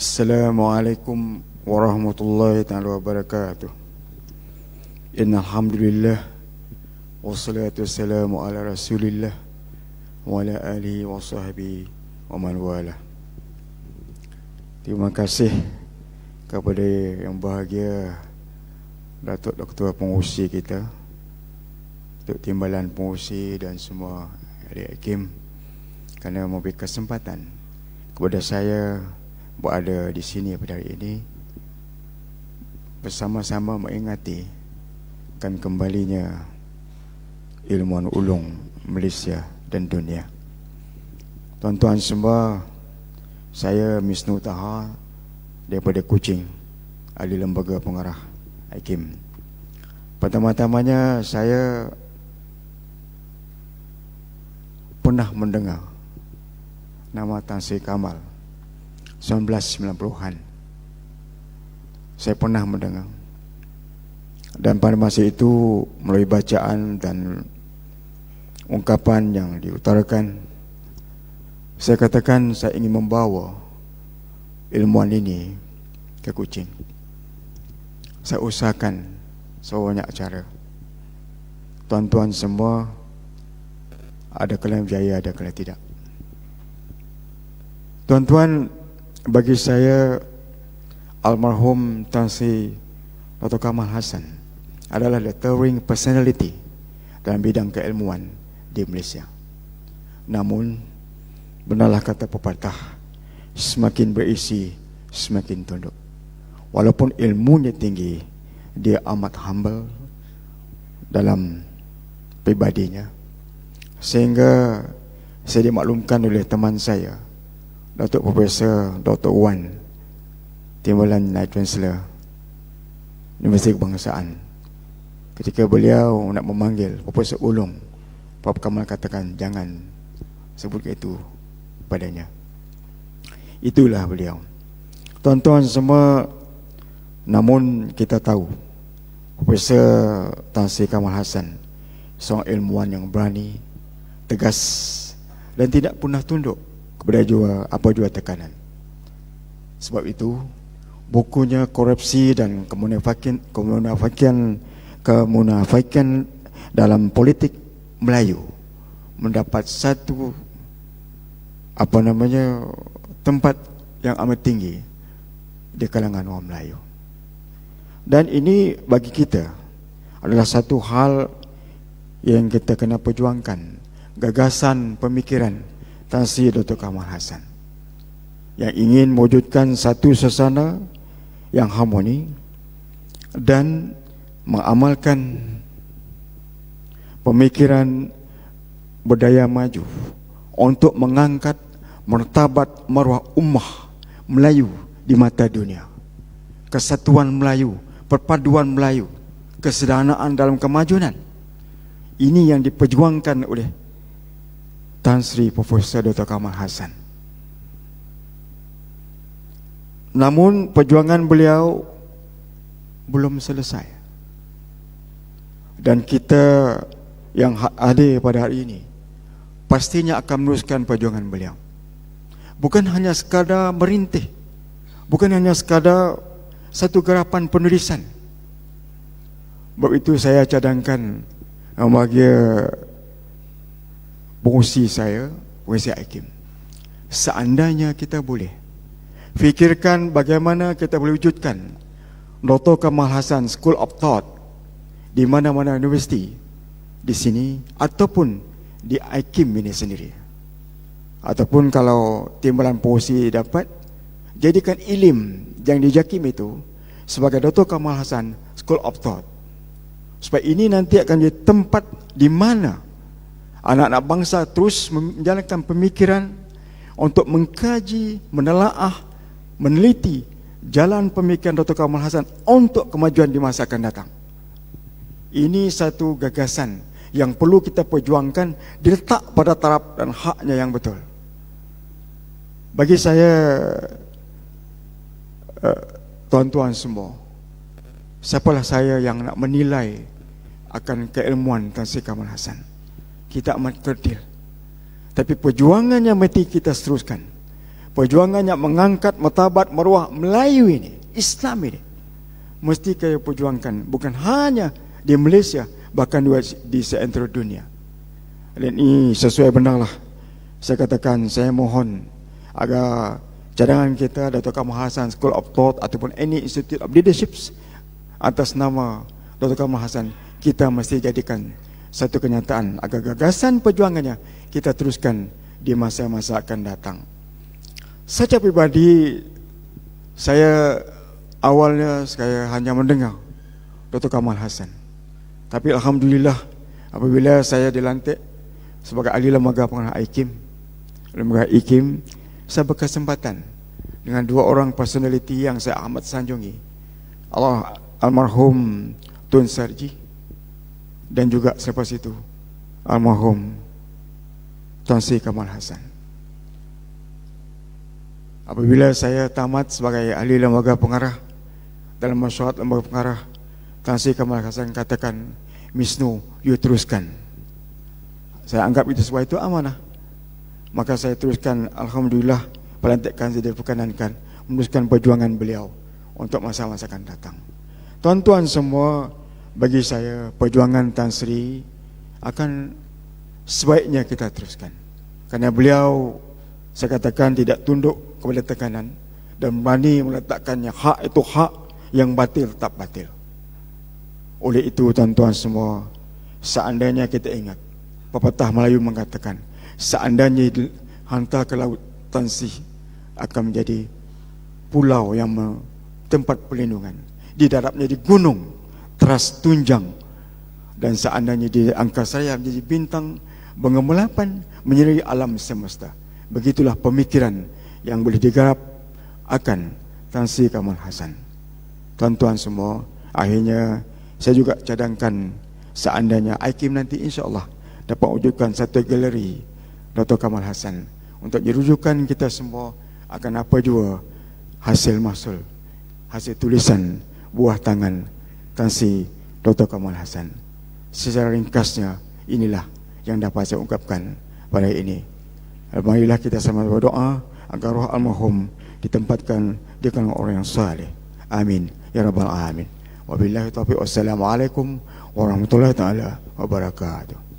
Assalamualaikum warahmatullahi ta'ala wabarakatuh. Innal hamdalillah wassalatu wassalamu ala Rasulillah wa ala alihi wa sahbihi wa man wala. Terima kasih kepada yang bahagia Datuk Ketua Pengurusi kita, Datuk Timbalan Pengurusi dan semua adik hakim kerana memberi kesempatan kepada saya berada di sini pada hari ini bersama-sama mengingati kan kembalinya ilmuwan ulung Malaysia dan dunia. Tuan-tuan semua, saya Misnu Taha daripada Kuching, ahli lembaga pengarah hakim. Pertama-tamanya saya pernah mendengar nama Tan Sri Kamal 1990-an. Saya pernah mendengar, dan pada masa itu melalui bacaan dan ungkapan yang diutarakan, saya katakan saya ingin membawa ilmuwan ini ke Kuching. Saya usahakan sebanyak cara. Tuan-tuan semua, ada kalanya berjaya, ada kalanya tidak. Tuan-tuan, bagi saya almarhum Tan Sri Dr. Kamal Hassan adalah the towering personality dalam bidang keilmuan di Malaysia. Namun benarlah kata pepatah, semakin berisi semakin tunduk. Walaupun ilmunya tinggi, dia amat humble dalam pribadinya, sehingga saya dimaklumkan oleh teman saya, Datuk Profesor Dr. Wan Timbalan Night Chancellor Universiti Kebangsaan, ketika beliau nak memanggil Profesor Ulung, Prof Kamal katakan jangan sebut itu padanya. Itulah beliau. Tuan-tuan semua, namun kita tahu Profesor Tan Sri Kamal Hassan seorang ilmuwan yang berani, tegas dan tidak pernah tunduk kepada apa jua tekanan. Sebab itu bukunya Korupsi dan Kemunafikan dalam Politik Melayu mendapat satu tempat yang amat tinggi di kalangan orang Melayu. Dan ini bagi kita adalah satu hal yang kita kena perjuangkan, gagasan pemikiran Tan Sri Dr. Kamal Hassan yang ingin mewujudkan satu suasana yang harmoni dan mengamalkan pemikiran budaya maju untuk mengangkat martabat maruah ummah Melayu di mata dunia. Kesatuan Melayu, perpaduan Melayu, kesederhanaan dalam kemajuan. Ini yang diperjuangkan oleh Tan Sri Profesor Dr. Kamal Hassan. Namun perjuangan beliau belum selesai, dan kita yang hadir pada hari ini pastinya akan meneruskan perjuangan beliau. Bukan hanya sekadar merintih, bukan hanya sekadar satu gerapan penulisan. Sebab itu saya cadangkan bagi pengurusi saya, pengurusi hakim, seandainya kita boleh fikirkan bagaimana kita boleh wujudkan Dr. Kamal Hassan School of Thought di mana-mana universiti di sini, ataupun di hakim ini sendiri, ataupun kalau timbalan pengurusi dapat jadikan ilim yang dijakim itu sebagai Dr. Kamal Hassan School of Thought, supaya ini nanti akan jadi tempat di mana anak-anak bangsa terus menjalankan pemikiran untuk mengkaji, menelaah, meneliti jalan pemikiran Dr. Kamal Hassan untuk kemajuan di masa akan datang. Ini satu gagasan yang perlu kita perjuangkan, diletak pada taraf dan haknya yang betul. Bagi saya, tuan-tuan semua, siapalah saya yang nak menilai akan keilmuan Tan Sri Kamal Hassan? Kita amat kerdil, tapi perjuangan yang mesti kita seteruskan perjuangan yang mengangkat martabat maruah Melayu ini, Islam ini, mesti kita perjuangkan, bukan hanya di Malaysia, bahkan di seantero dunia. Dan ini sesuai benarlah saya katakan, saya mohon agar cadangan kita Dr. Kamal Hassan School of Thought ataupun any Institute of Leadership atas nama Dr. Kamal Hassan, kita mesti jadikan satu kenyataan agar gagasan perjuangannya kita teruskan di masa-masa akan datang. Secara pribadi, saya awalnya saya hanya mendengar Dr. Kamal Hassan. Tapi alhamdulillah apabila saya dilantik sebagai ahli lembaga pengarah IKIM, saya berkesempatan dengan dua orang personaliti yang saya amat sanjungi, almarhum Tun Sarji, dan juga selepas itu almarhum Tuan Sri Kamal Hassan. Apabila saya tamat sebagai ahli lembaga pengarah dalam masyarakat lembaga pengarah, Tuan Sri Kamal Hassan katakan, Misnu, you teruskan. Saya anggap itu sebuah itu amanah. Maka saya teruskan, alhamdulillah, pelantikan saya diperkenankan meneruskan perjuangan beliau untuk masa-masa akan datang. Tuan-tuan semua, bagi saya perjuangan Tan Sri akan sebaiknya kita teruskan. Kerana beliau, saya katakan, tidak tunduk kepada tekanan dan berani meletakkannya hak itu hak, yang batil tetap batil. Oleh itu tuan-tuan semua, seandainya kita ingat, pepatah Melayu mengatakan, seandainya hantar ke laut, Tan Sri akan menjadi pulau yang tempat perlindungan. Di daratnya di gunung, teras tunjang, dan seandainya di angkasa raya menjadi bintang bergemelapan menyelimuti alam semesta. Begitulah pemikiran yang boleh digarap akan Tan Sri Kamal Hassan. Tuan-tuan semua, akhirnya saya juga cadangkan seandainya IKIM nanti insya-Allah dapat wujudkan satu galeri Dr. Kamal Hassan untuk dirujukan kita semua akan apa jua hasil mahsul, hasil tulisan buah tangan Tan Sri Dr. Kamal Hassan. Secara ringkasnya, inilah yang dapat saya ungkapkan pada hari ini. Marilah kita sama berdoa agar roh almarhum ditempatkan di kalangan orang yang saleh. Amin ya rabbal alamin. Wabillahi taufiq. Wassalamualaikum warahmatullahi taala wabarakatuh.